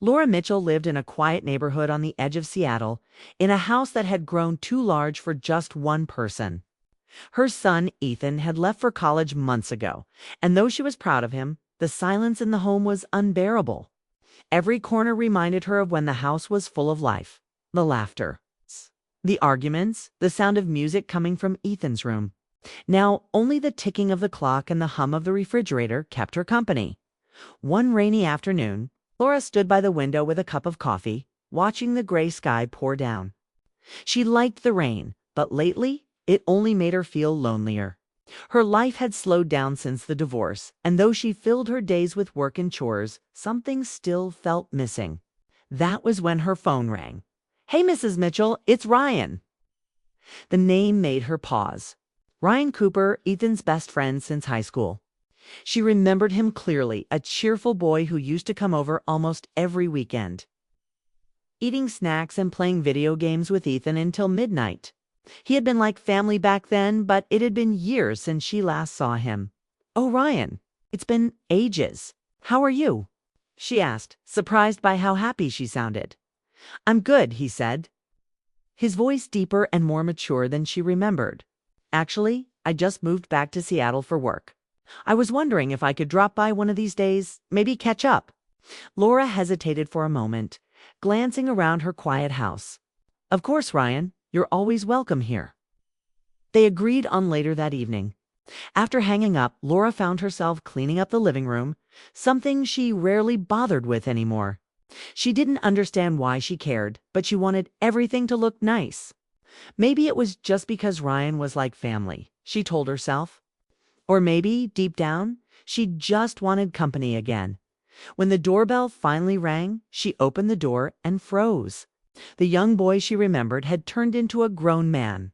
Laura Mitchell lived in a quiet neighborhood on the edge of Seattle, in a house that had grown too large for just one person. Her son, Ethan, had left for college months ago, and though she was proud of him, the silence in the home was unbearable. Every corner reminded her of when the house was full of life. The laughter, the arguments, the sound of music coming from Ethan's room. Now, only the ticking of the clock and the hum of the refrigerator kept her company. One rainy afternoon, Laura stood by the window with a cup of coffee, watching the gray sky pour down. She liked the rain, but lately, it only made her feel lonelier. Her life had slowed down since the divorce, and though she filled her days with work and chores, something still felt missing. That was when her phone rang. "Hey, Mrs. Mitchell, it's Ryan." The name made her pause. Ryan Cooper, Ethan's best friend since high school. She remembered him clearly, a cheerful boy who used to come over almost every weekend, eating snacks and playing video games with Ethan until midnight. He had been like family back then, but it had been years since she last saw him. "Oh, Ryan, it's been ages. How are you?" she asked, surprised by how happy she sounded. "I'm good," he said, his voice deeper and more mature than she remembered. "Actually, I just moved back to Seattle for work. I was wondering if I could drop by one of these days, maybe catch up." Laura hesitated for a moment, glancing around her quiet house. "Of course, Ryan, you're always welcome here." They agreed on later that evening. After hanging up, Laura found herself cleaning up the living room, something she rarely bothered with anymore. She didn't understand why she cared, but she wanted everything to look nice. Maybe it was just because Ryan was like family, she told herself. Or maybe, deep down, she just wanted company again. When the doorbell finally rang, she opened the door and froze. The young boy she remembered had turned into a grown man.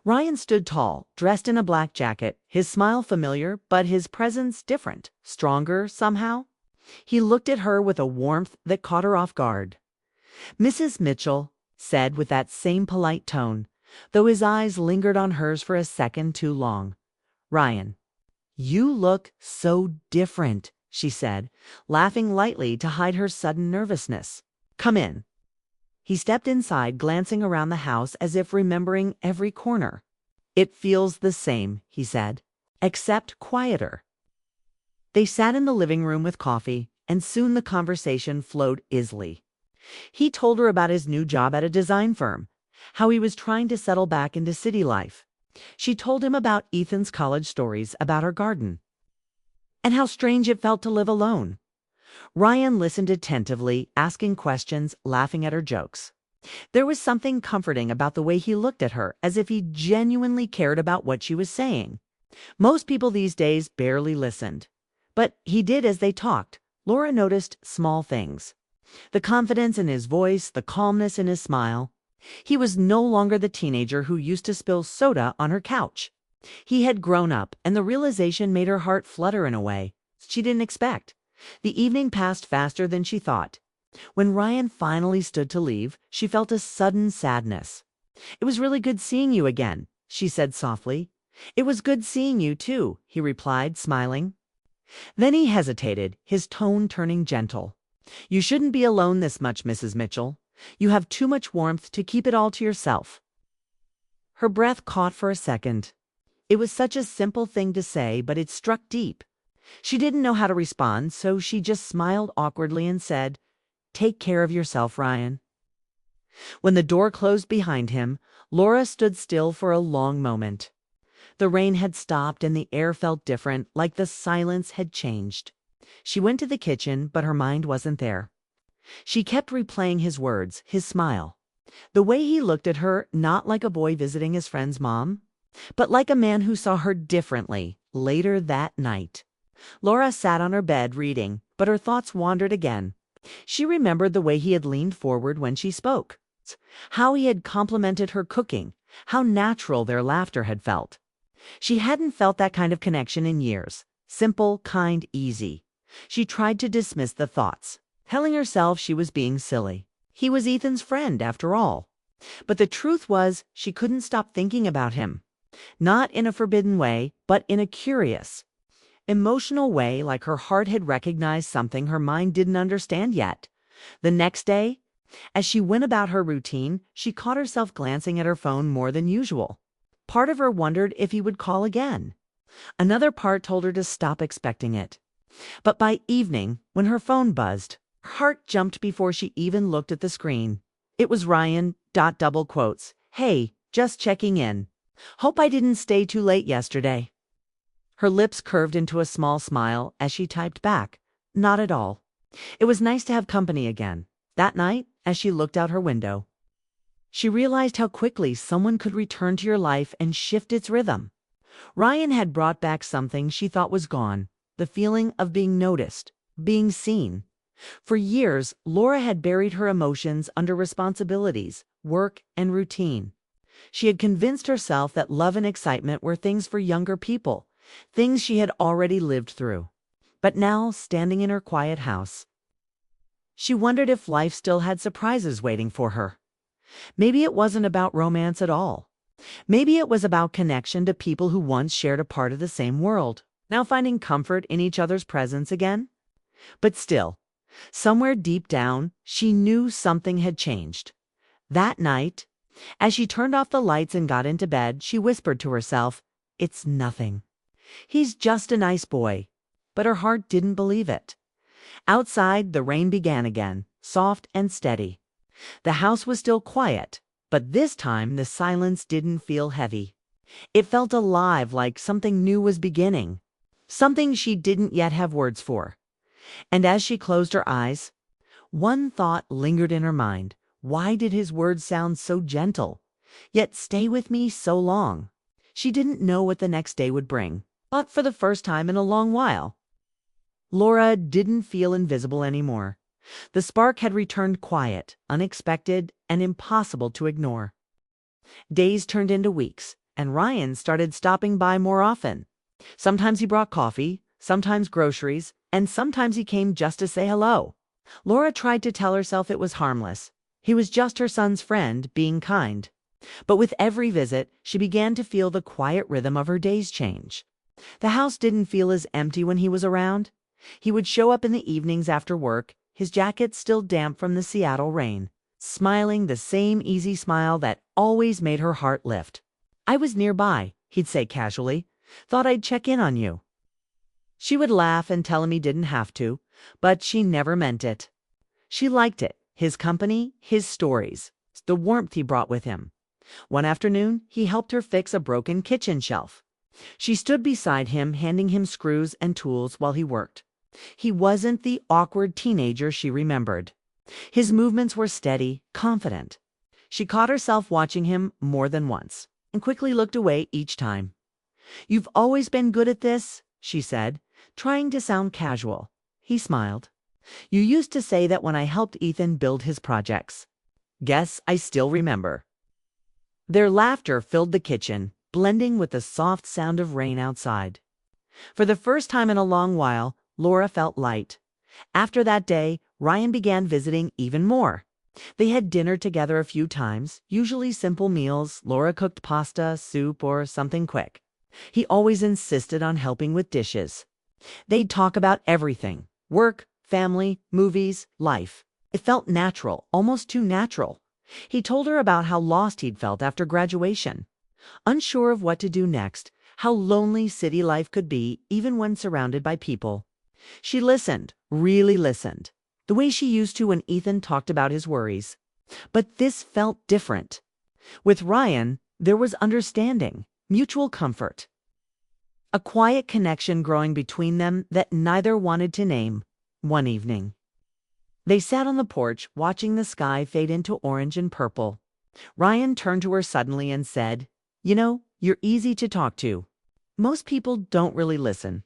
Ryan stood tall, dressed in a black jacket, his smile familiar, but his presence different, stronger somehow. He looked at her with a warmth that caught her off guard. "Mrs. Mitchell," said with that same polite tone, though his eyes lingered on hers for a second too long. "Ryan, you look so different," she said, laughing lightly to hide her sudden nervousness. "Come in." He stepped inside, glancing around the house as if remembering every corner. "It feels the same," he said, "except quieter." They sat in the living room with coffee, and soon the conversation flowed easily. He told her about his new job at a design firm, how he was trying to settle back into city life. She told him about Ethan's college stories, about her garden, and how strange it felt to live alone. Ryan listened attentively, asking questions, laughing at her jokes. There was something comforting about the way he looked at her, as if he genuinely cared about what she was saying. Most people these days barely listened, but he did as they talked. Laura noticed small things. The confidence in his voice, the calmness in his smile. He was no longer the teenager who used to spill soda on her couch. He had grown up, and the realization made her heart flutter in a way she didn't expect. The evening passed faster than she thought. When Ryan finally stood to leave, she felt a sudden sadness. "It was really good seeing you again," she said softly. "It was good seeing you, too," he replied, smiling. Then he hesitated, his tone turning gentle. "You shouldn't be alone this much, Mrs. Mitchell. You have too much warmth to keep it all to yourself." Her breath caught for a second. It was such a simple thing to say, but it struck deep. She didn't know how to respond, so she just smiled awkwardly and said, "Take care of yourself, Ryan." When the door closed behind him, Laura stood still for a long moment. The rain had stopped and the air felt different, like the silence had changed. She went to the kitchen, but her mind wasn't there. She kept replaying his words, his smile. The way he looked at her, not like a boy visiting his friend's mom, but like a man who saw her differently, later that night. Laura sat on her bed reading, but her thoughts wandered again. She remembered the way he had leaned forward when she spoke, how he had complimented her cooking, how natural their laughter had felt. She hadn't felt that kind of connection in years. Simple, kind, easy. She tried to dismiss the thoughts, telling herself she was being silly. He was Ethan's friend, after all. But the truth was, she couldn't stop thinking about him. Not in a forbidden way, but in a curious, emotional way, like her heart had recognized something her mind didn't understand yet. The next day, as she went about her routine, she caught herself glancing at her phone more than usual. Part of her wondered if he would call again. Another part told her to stop expecting it. But by evening, when her phone buzzed, her heart jumped before she even looked at the screen. It was Ryan, double quotes. "Hey, just checking in. Hope I didn't stay too late yesterday." Her lips curved into a small smile as she typed back, "Not at all." It was nice to have company again. That night, as she looked out her window, she realized how quickly someone could return to your life and shift its rhythm. Ryan had brought back something she thought was gone, the feeling of being noticed, being seen. For years, Laura had buried her emotions under responsibilities, work, and routine. She had convinced herself that love and excitement were things for younger people, things she had already lived through. But now, standing in her quiet house, she wondered if life still had surprises waiting for her. Maybe it wasn't about romance at all. Maybe it was about connection to people who once shared a part of the same world, now finding comfort in each other's presence again. But still, somewhere deep down, she knew something had changed. That night, as she turned off the lights and got into bed, she whispered to herself, "It's nothing. He's just a nice boy." But her heart didn't believe it. Outside, the rain began again, soft and steady. The house was still quiet, but this time the silence didn't feel heavy. It felt alive, like something new was beginning, something she didn't yet have words for. And as she closed her eyes, one thought lingered in her mind. Why did his words sound so gentle, yet stay with me so long? She didn't know what the next day would bring, but for the first time in a long while, Laura didn't feel invisible anymore. The spark had returned, quiet, unexpected, and impossible to ignore. Days turned into weeks, and Ryan started stopping by more often. Sometimes he brought coffee, sometimes groceries, and sometimes he came just to say hello. Laura tried to tell herself it was harmless. He was just her son's friend, being kind. But with every visit, she began to feel the quiet rhythm of her days change. The house didn't feel as empty when he was around. He would show up in the evenings after work, his jacket still damp from the Seattle rain, smiling the same easy smile that always made her heart lift. "I was nearby," he'd say casually. "Thought I'd check in on you." She would laugh and tell him he didn't have to, but she never meant it. She liked it, his company, his stories, the warmth he brought with him. One afternoon, he helped her fix a broken kitchen shelf. She stood beside him, handing him screws and tools while he worked. He wasn't the awkward teenager she remembered. His movements were steady, confident. She caught herself watching him more than once, and quickly looked away each time. "You've always been good at this," she said, trying to sound casual. He smiled. "You used to say that when I helped Ethan build his projects." "Guess I still remember." Their laughter filled the kitchen, blending with the soft sound of rain outside. For the first time in a long while, Laura felt light. After that day, Ryan began visiting even more. They had dinner together a few times, usually simple meals. Laura cooked pasta, soup, or something quick. He always insisted on helping with dishes. They'd talk about everything: work, family, movies, life. It felt natural, almost too natural. He told her about how lost he'd felt after graduation, unsure of what to do next, how lonely city life could be even when surrounded by people. She listened, really listened, the way she used to when Ethan talked about his worries. But this felt different. With Ryan, there was understanding, mutual comfort, a quiet connection growing between them that neither wanted to name. One evening, they sat on the porch, watching the sky fade into orange and purple. Ryan turned to her suddenly and said, "You know, you're easy to talk to. Most people don't really listen."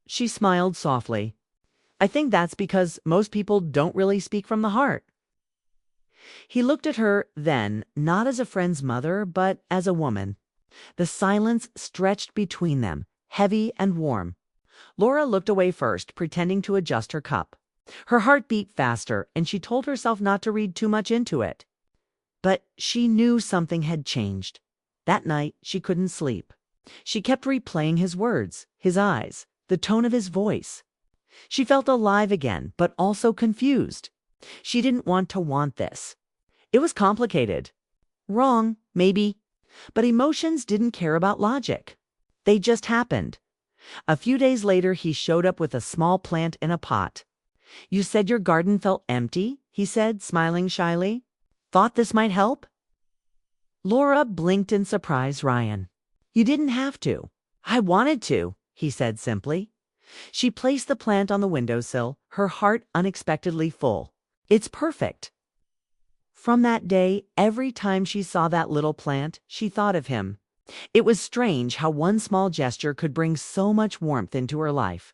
She smiled softly. "I think that's because most people don't really speak from the heart." He looked at her then, not as a friend's mother, but as a woman. The silence stretched between them, heavy and warm. Laura looked away first, pretending to adjust her cup. Her heart beat faster, and she told herself not to read too much into it. But she knew something had changed. That night, she couldn't sleep. She kept replaying his words, his eyes, the tone of his voice. She felt alive again, but also confused. She didn't want this. It was complicated. Wrong, maybe. But emotions didn't care about logic. They just happened. A few days later, he showed up with a small plant in a pot. "You said your garden felt empty," he said, smiling shyly. "Thought this might help?" Laura blinked in surprise. "Ryan, you didn't have to." "I wanted to," he said simply. She placed the plant on the windowsill, her heart unexpectedly full. "It's perfect." From that day, every time she saw that little plant, she thought of him. It was strange how one small gesture could bring so much warmth into her life.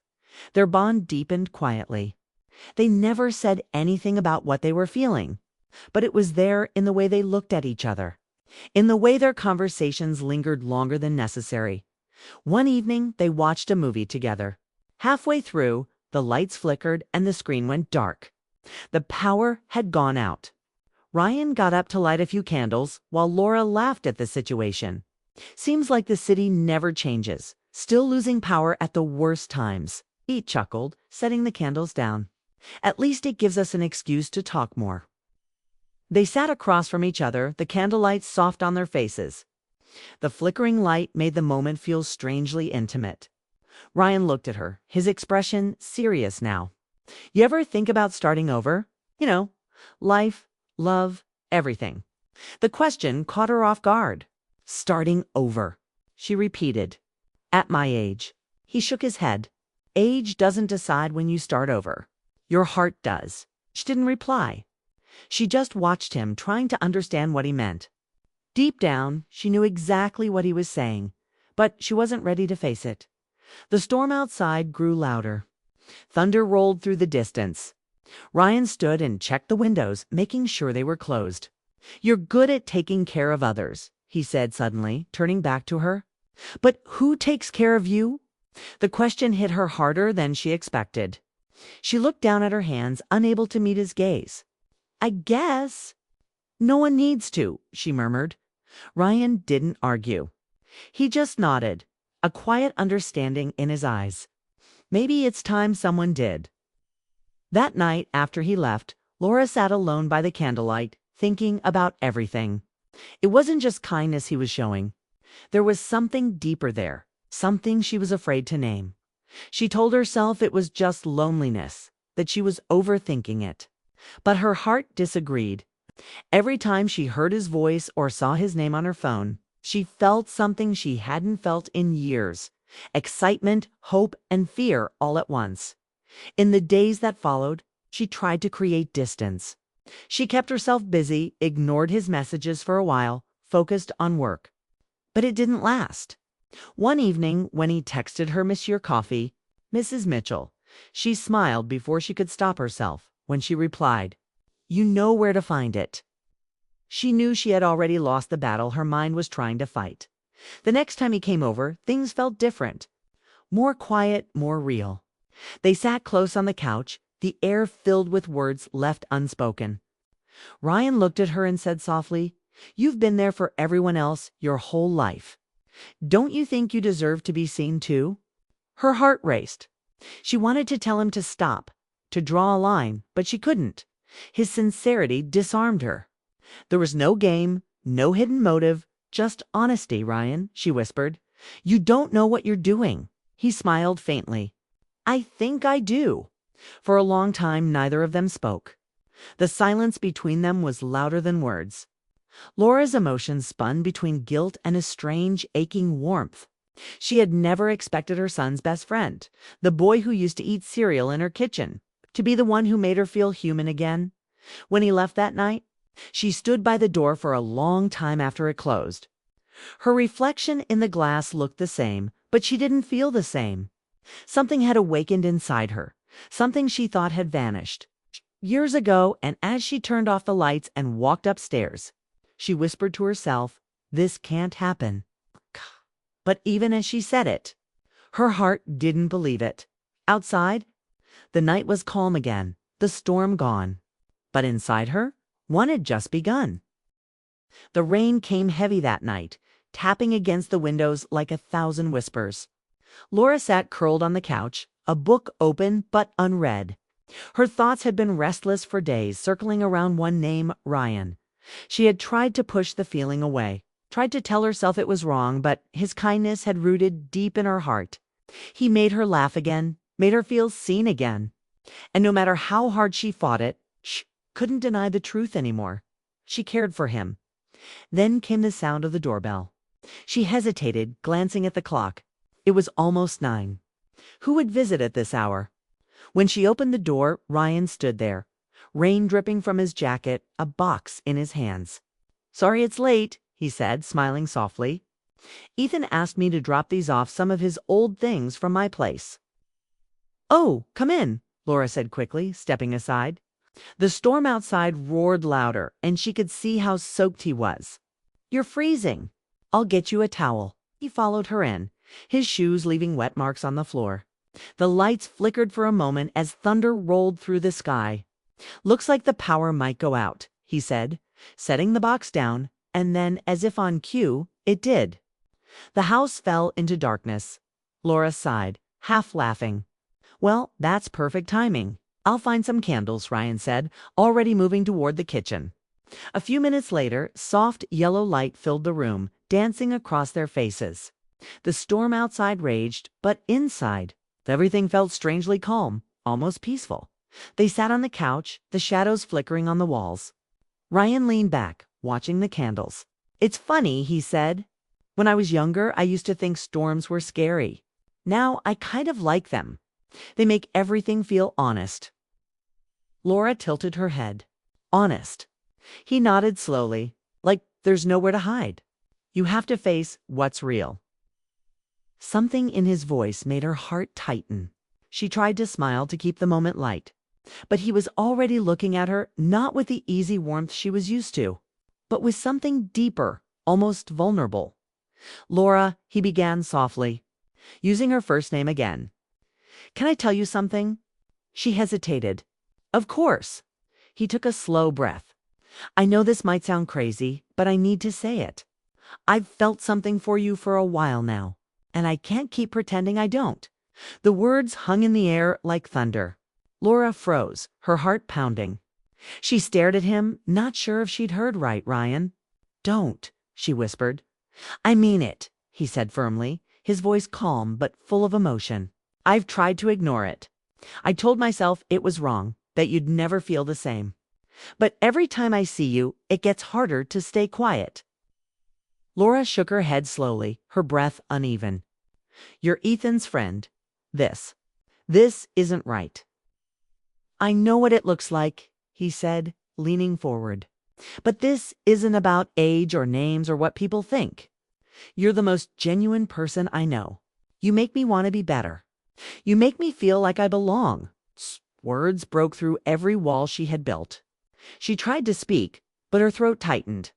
Their bond deepened quietly. They never said anything about what they were feeling, but it was there in the way they looked at each other, in the way their conversations lingered longer than necessary. One evening, they watched a movie together. Halfway through, the lights flickered and the screen went dark. The power had gone out. Ryan got up to light a few candles while Laura laughed at the situation. "Seems like the city never changes, still losing power at the worst times." He chuckled, setting the candles down. "At least it gives us an excuse to talk more." They sat across from each other, the candlelight soft on their faces. The flickering light made the moment feel strangely intimate. Ryan looked at her, his expression serious now. "You ever think about starting over? You know, life, love, everything." The question caught her off guard. "Starting over," she repeated. "At my age." He shook his head. "Age doesn't decide when you start over. Your heart does." She didn't reply. She just watched him, trying to understand what he meant. Deep down, she knew exactly what he was saying, but she wasn't ready to face it. The storm outside grew louder. Thunder rolled through the distance. Ryan stood and checked the windows, making sure they were closed. "You're good at taking care of others," he said suddenly, turning back to her. "But who takes care of you?" The question hit her harder than she expected. She looked down at her hands, unable to meet his gaze. "I guess." "No one needs to," she murmured. Ryan didn't argue. He just nodded, a quiet understanding in his eyes. Maybe it's time someone did. That night, after he left, Laura sat alone by the candlelight, thinking about everything. It wasn't just kindness he was showing. There was something deeper there, something she was afraid to name. She told herself it was just loneliness, that she was overthinking it. But her heart disagreed. Every time she heard his voice or saw his name on her phone, she felt something she hadn't felt in years. Excitement, hope, and fear all at once. In the days that followed, she tried to create distance. She kept herself busy, ignored his messages for a while, focused on work. But it didn't last. One evening, when he texted her "Miss your coffee, Mrs. Mitchell," she smiled before she could stop herself. When she replied, "You know where to find it." She knew she had already lost the battle her mind was trying to fight. The next time he came over, things felt different. More quiet, more real. They sat close on the couch, the air filled with words left unspoken. Ryan looked at her and said softly, "You've been there for everyone else your whole life. Don't you think you deserve to be seen too?" Her heart raced. She wanted to tell him to stop, to draw a line, but she couldn't. His sincerity disarmed her. There was no game, no hidden motive, just honesty. "Ryan," she whispered, "you don't know what you're doing." He smiled faintly. "I think I do." For a long time, neither of them spoke. The silence between them was louder than words. Laura's emotions spun between guilt and a strange, aching warmth. She had never expected her son's best friend, the boy who used to eat cereal in her kitchen, to be the one who made her feel human again. When he left that night, she stood by the door for a long time after it closed. Her reflection in the glass looked the same, but she didn't feel the same. Something had awakened inside her, something she thought had vanished years ago, and as she turned off the lights and walked upstairs, she whispered to herself, "This can't happen." But even as she said it, her heart didn't believe it. Outside, the night was calm again, the storm gone. But inside her, one had just begun. The rain came heavy that night, tapping against the windows like 1,000 whispers. Laura sat curled on the couch, a book open but unread. Her thoughts had been restless for days, circling around one name, Ryan. She had tried to push the feeling away, tried to tell herself it was wrong, but his kindness had rooted deep in her heart. He made her laugh again, made her feel seen again. And no matter how hard she fought it, she couldn't deny the truth anymore. She cared for him. Then came the sound of the doorbell. She hesitated, glancing at the clock. It was almost 9. Who would visit at this hour? When she opened the door, Ryan stood there, rain dripping from his jacket, a box in his hands. "Sorry it's late," he said, smiling softly. "Ethan asked me to drop these off, some of his old things from my place." "Oh, come in," Laura said quickly, stepping aside. The storm outside roared louder, and she could see how soaked he was. "You're freezing. I'll get you a towel." He followed her in, his shoes leaving wet marks on the floor. The lights flickered for a moment as thunder rolled through the sky. "Looks like the power might go out," he said, setting the box down, and then, as if on cue, it did. The house fell into darkness. Laura sighed, half laughing. "Well, that's perfect timing. I'll find some candles," Ryan said, already moving toward the kitchen. A few minutes later, soft yellow light filled the room, dancing across their faces. The storm outside raged, but inside, everything felt strangely calm, almost peaceful. They sat on the couch, the shadows flickering on the walls. Ryan leaned back, watching the candles. "It's funny," he said. "When I was younger, I used to think storms were scary. Now I kind of like them. They make everything feel honest." Laura tilted her head. "Honest." He nodded slowly, like there's nowhere to hide. "You have to face what's real." Something in his voice made her heart tighten. She tried to smile to keep the moment light. But he was already looking at her, not with the easy warmth she was used to, but with something deeper, almost vulnerable. "Laura," he began softly, using her first name again. "Can I tell you something?" She hesitated. "Of course." He took a slow breath. "I know this might sound crazy, but I need to say it. I've felt something for you for a while now, and I can't keep pretending I don't." The words hung in the air like thunder. Laura froze, her heart pounding. She stared at him, not sure if she'd heard right. "Ryan." "Don't," she whispered. "I mean it," he said firmly, his voice calm but full of emotion. "I've tried to ignore it. I told myself it was wrong, that you'd never feel the same. But every time I see you, it gets harder to stay quiet." Laura shook her head slowly, her breath uneven. "You're Ethan's friend. This isn't right." "I know what it looks like," he said, leaning forward. "But this isn't about age or names or what people think. You're the most genuine person I know. You make me want to be better. You make me feel like I belong." Words broke through every wall she had built. She tried to speak, but her throat tightened.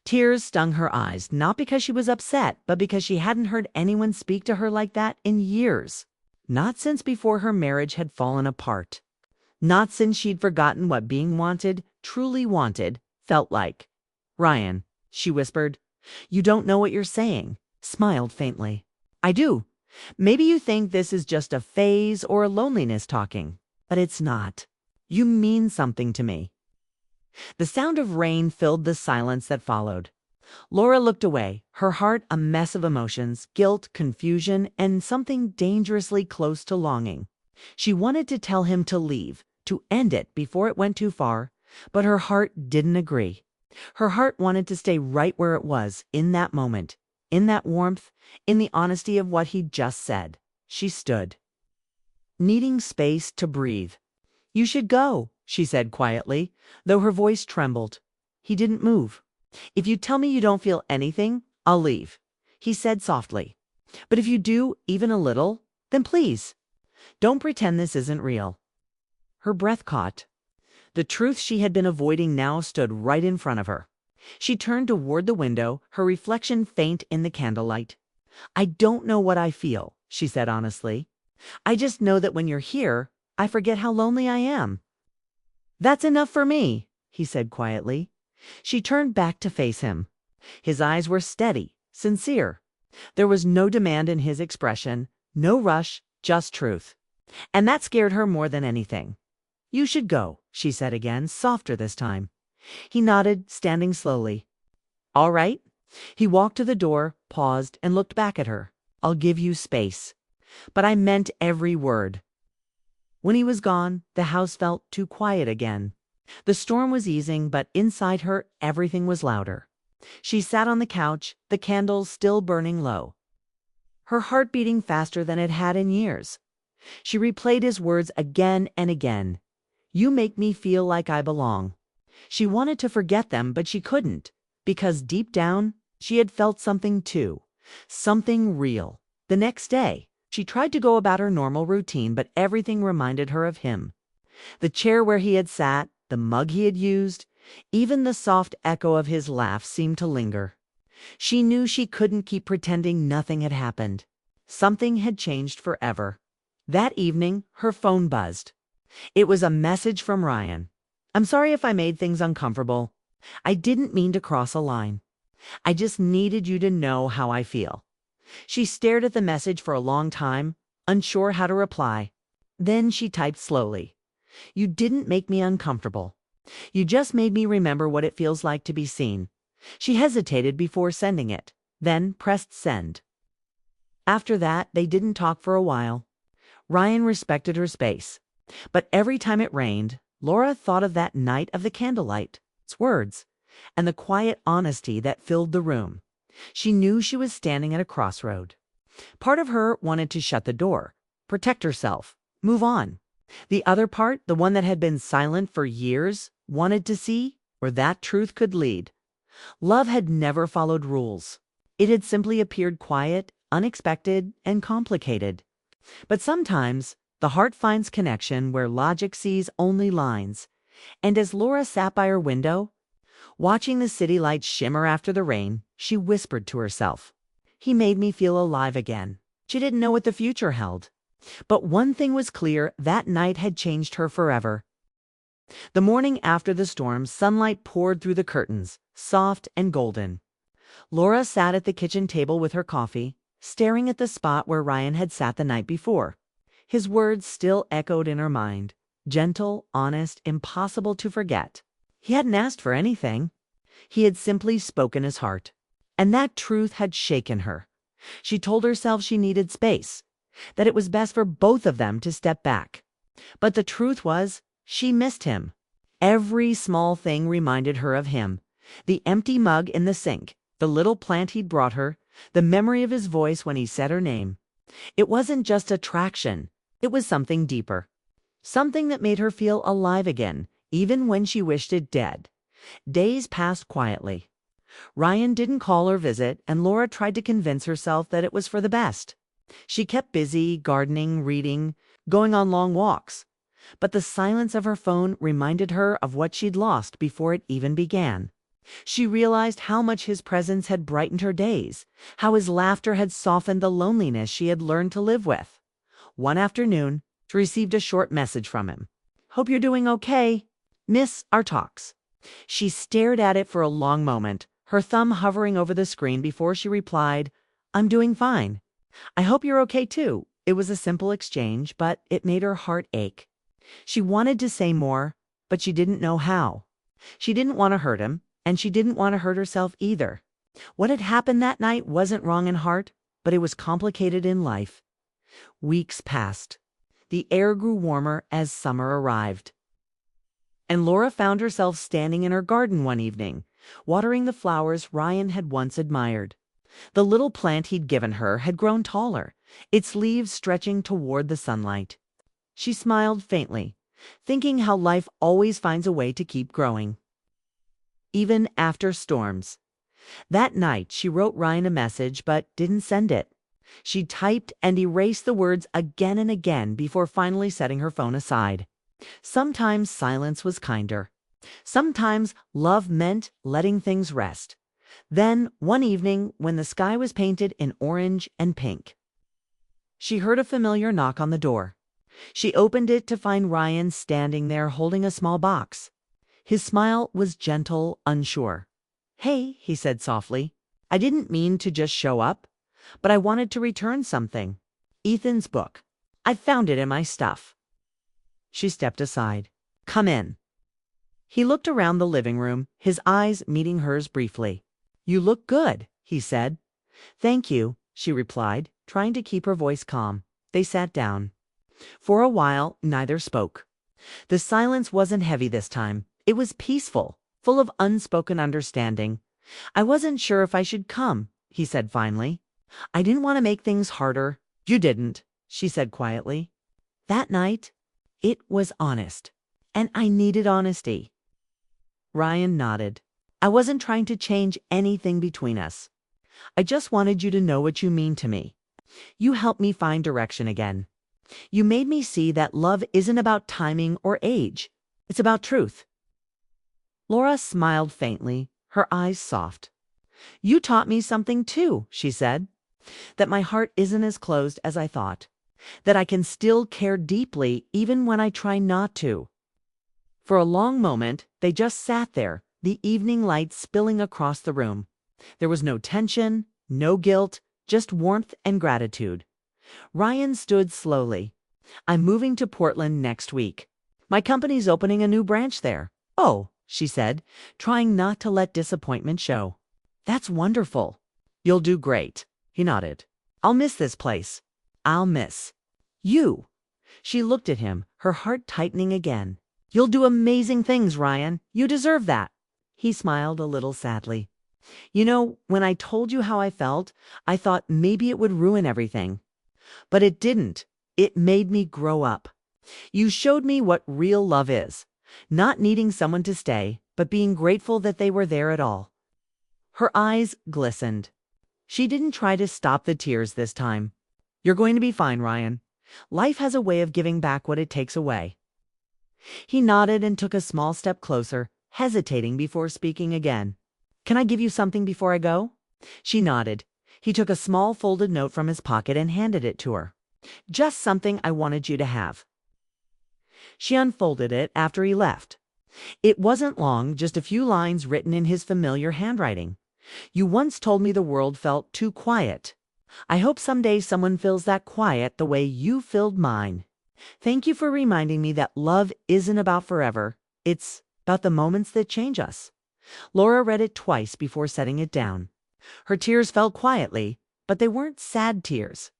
Tears stung her eyes, not because she was upset, but because she hadn't heard anyone speak to her like that in years. Not since before her marriage had fallen apart. Not since she'd forgotten what being wanted, truly wanted, felt like. "Ryan," she whispered. "You don't know what you're saying," smiled faintly. "I do. Maybe you think this is just a phase or a loneliness talking, but it's not. You mean something to me." The sound of rain filled the silence that followed. Laura looked away, her heart a mess of emotions, guilt, confusion, and something dangerously close to longing. She wanted to tell him to leave, to end it before it went too far, but her heart didn't agree. Her heart wanted to stay right where it was, in that moment, in that warmth, in the honesty of what he'd just said. She stood, needing space to breathe. "You should go," she said quietly, though her voice trembled. He didn't move. "If you tell me you don't feel anything, I'll leave," he said softly. "But if you do, even a little, then please, don't pretend this isn't real." Her breath caught. The truth she had been avoiding now stood right in front of her. She turned toward the window, her reflection faint in the candlelight. "I don't know what I feel," she said honestly. "I just know that when you're here, I forget how lonely I am." "That's enough for me," he said quietly. She turned back to face him. His eyes were steady, sincere. There was no demand in his expression, no rush, just truth. And that scared her more than anything. "You should go," she said again, softer this time. He nodded, standing slowly. "All right." He walked to the door, paused, and looked back at her. "I'll give you space." But I meant every word. When he was gone, the house felt too quiet again. The storm was easing, but inside her, everything was louder. She sat on the couch, the candles still burning low, her heart beating faster than it had in years. She replayed his words again and again. "You make me feel like I belong." She wanted to forget them, but she couldn't, because deep down, she had felt something too. Something real. The next day, she tried to go about her normal routine, but everything reminded her of him. The chair where he had sat, the mug he had used, even the soft echo of his laugh seemed to linger. She knew she couldn't keep pretending nothing had happened. Something had changed forever. That evening, her phone buzzed. It was a message from Ryan. "I'm sorry if I made things uncomfortable. I didn't mean to cross a line. I just needed you to know how I feel." She stared at the message for a long time, unsure how to reply. Then she typed slowly. "You didn't make me uncomfortable. You just made me remember what it feels like to be seen." She hesitated before sending it, then pressed send. After that, they didn't talk for a while. Ryan respected her space. But every time it rained, Laura thought of that night of the candlelight, its words, and the quiet honesty that filled the room. She knew she was standing at a crossroad. Part of her wanted to shut the door, protect herself, move on. The other part, the one that had been silent for years, wanted to see where that truth could lead. Love had never followed rules. It had simply appeared quiet, unexpected, and complicated. But sometimes the heart finds connection where logic sees only lines. And as Laura sat by her window, watching the city lights shimmer after the rain, she whispered to herself, "He made me feel alive again." She didn't know what the future held. But one thing was clear, that night had changed her forever. The morning after the storm, sunlight poured through the curtains, soft and golden. Laura sat at the kitchen table with her coffee, staring at the spot where Ryan had sat the night before. His words still echoed in her mind, gentle, honest, impossible to forget. He hadn't asked for anything. He had simply spoken his heart. And that truth had shaken her. She told herself she needed space, that it was best for both of them to step back. But the truth was, she missed him. Every small thing reminded her of him. The empty mug in the sink, the little plant he'd brought her, the memory of his voice when he said her name. It wasn't just attraction. It was something deeper. Something that made her feel alive again, even when she wished it dead. Days passed quietly. Ryan didn't call or visit, and Laura tried to convince herself that it was for the best. She kept busy, gardening, reading, going on long walks. But the silence of her phone reminded her of what she'd lost before it even began. She realized how much his presence had brightened her days, how his laughter had softened the loneliness she had learned to live with. One afternoon, she received a short message from him. "Hope you're doing okay. Miss our talks." She stared at it for a long moment, her thumb hovering over the screen before she replied, "I'm doing fine. I hope you're okay too." It was a simple exchange, but it made her heart ache. She wanted to say more, but she didn't know how. She didn't want to hurt him, and she didn't want to hurt herself either. What had happened that night wasn't wrong in heart, but it was complicated in life. Weeks passed. The air grew warmer as summer arrived. And Laura found herself standing in her garden one evening, watering the flowers Ryan had once admired. The little plant he'd given her had grown taller, its leaves stretching toward the sunlight. She smiled faintly, thinking how life always finds a way to keep growing, even after storms. That night, she wrote Ryan a message but didn't send it. She typed and erased the words again and again before finally setting her phone aside. Sometimes silence was kinder. Sometimes love meant letting things rest. Then, one evening, when the sky was painted in orange and pink, she heard a familiar knock on the door. She opened it to find Ryan standing there holding a small box. His smile was gentle, unsure. "Hey," he said softly. "I didn't mean to just show up, but I wanted to return something. Ethan's book. I found it in my stuff." She stepped aside. Come in." He looked around the living room, his eyes meeting hers briefly. "You look good," he said. "Thank you," she replied, trying to keep her voice calm. They sat down. For a while, neither spoke. The silence wasn't heavy this time. It was peaceful, full of unspoken understanding. "I wasn't sure if I should come," he said finally. "I didn't want to make things harder." "You didn't," she said quietly. "That night, it was honest, and I needed honesty." Ryan nodded. "I wasn't trying to change anything between us. I just wanted you to know what you mean to me. You helped me find direction again. You made me see that love isn't about timing or age. It's about truth." Laura smiled faintly, her eyes soft. "You taught me something too," she said. "That my heart isn't as closed as I thought. That I can still care deeply even when I try not to." For a long moment, they just sat there, the evening light spilling across the room. There was no tension, no guilt, just warmth and gratitude. Ryan stood slowly. "I'm moving to Portland next week. My company's opening a new branch there." "Oh," she said, trying not to let disappointment show. "That's wonderful." "You'll do great," he nodded. "I'll miss this place. I'll miss you." She looked at him, her heart tightening again. "You'll do amazing things, Ryan. You deserve that." He smiled a little sadly. "You know, when I told you how I felt, I thought maybe it would ruin everything. But it didn't. It made me grow up. You showed me what real love is. Not needing someone to stay, but being grateful that they were there at all." Her eyes glistened. She didn't try to stop the tears this time. "You're going to be fine, Ryan. Life has a way of giving back what it takes away." He nodded and took a small step closer, hesitating before speaking again. "Can I give you something before I go?" She nodded. He took a small folded note from his pocket and handed it to her. "Just something I wanted you to have." She unfolded it after he left. It wasn't long, just a few lines written in his familiar handwriting. "You once told me the world felt too quiet. I hope someday someone fills that quiet the way you filled mine. Thank you for reminding me that love isn't about forever. It's about the moments that change us." Laura read it twice before setting it down. Her tears fell quietly, but they weren't sad tears.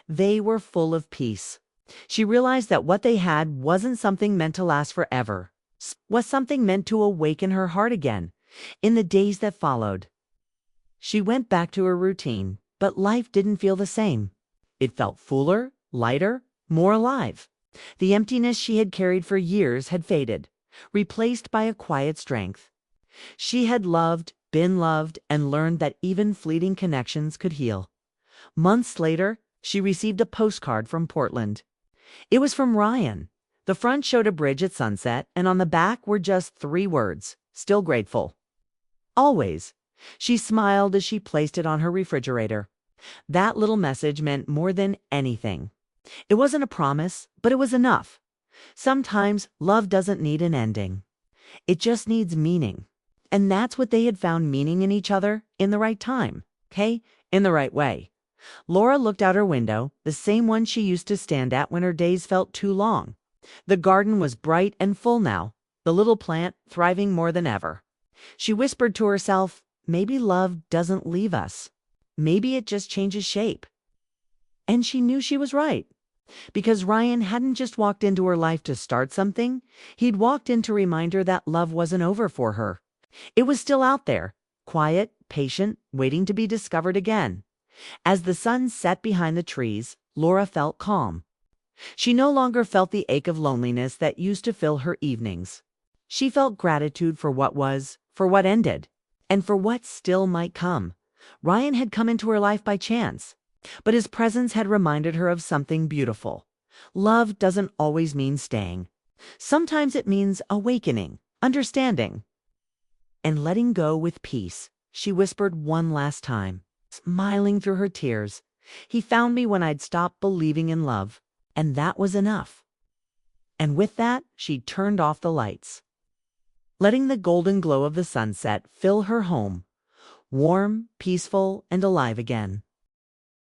They were full of peace. She realized that what they had wasn't something meant to last forever, was something meant to awaken her heart again in the days that followed. She went back to her routine, but life didn't feel the same. It felt fuller, lighter, more alive. The emptiness she had carried for years had faded, replaced by a quiet strength. She had loved, been loved, and learned that even fleeting connections could heal. Months later, she received a postcard from Portland. It was from Ryan. The front showed a bridge at sunset, and on the back were just 3 words, "Still grateful." "Always." She smiled as she placed it on her refrigerator. That little message meant more than anything. It wasn't a promise, but it was enough. Sometimes love doesn't need an ending. It just needs meaning. And that's what they had found, meaning in each other in the right time, okay? In the right way. Laura looked out her window, the same one she used to stand at when her days felt too long. The garden was bright and full now, the little plant thriving more than ever. She whispered to herself, maybe love doesn't leave us. Maybe it just changes shape. And she knew she was right. Because Ryan hadn't just walked into her life to start something, he'd walked in to remind her that love wasn't over for her. It was still out there, quiet, patient, waiting to be discovered again. As the sun set behind the trees, Laura felt calm. She no longer felt the ache of loneliness that used to fill her evenings. She felt gratitude for what was, for what ended, and for what still might come. Ryan had come into her life by chance, but his presence had reminded her of something beautiful. Love doesn't always mean staying. Sometimes it means awakening, understanding, and letting go with peace. She whispered one last time, smiling through her tears. "He found me when I'd stopped believing in love, and that was enough." And with that, she turned off the lights, letting the golden glow of the sunset fill her home, warm, peaceful, and alive again.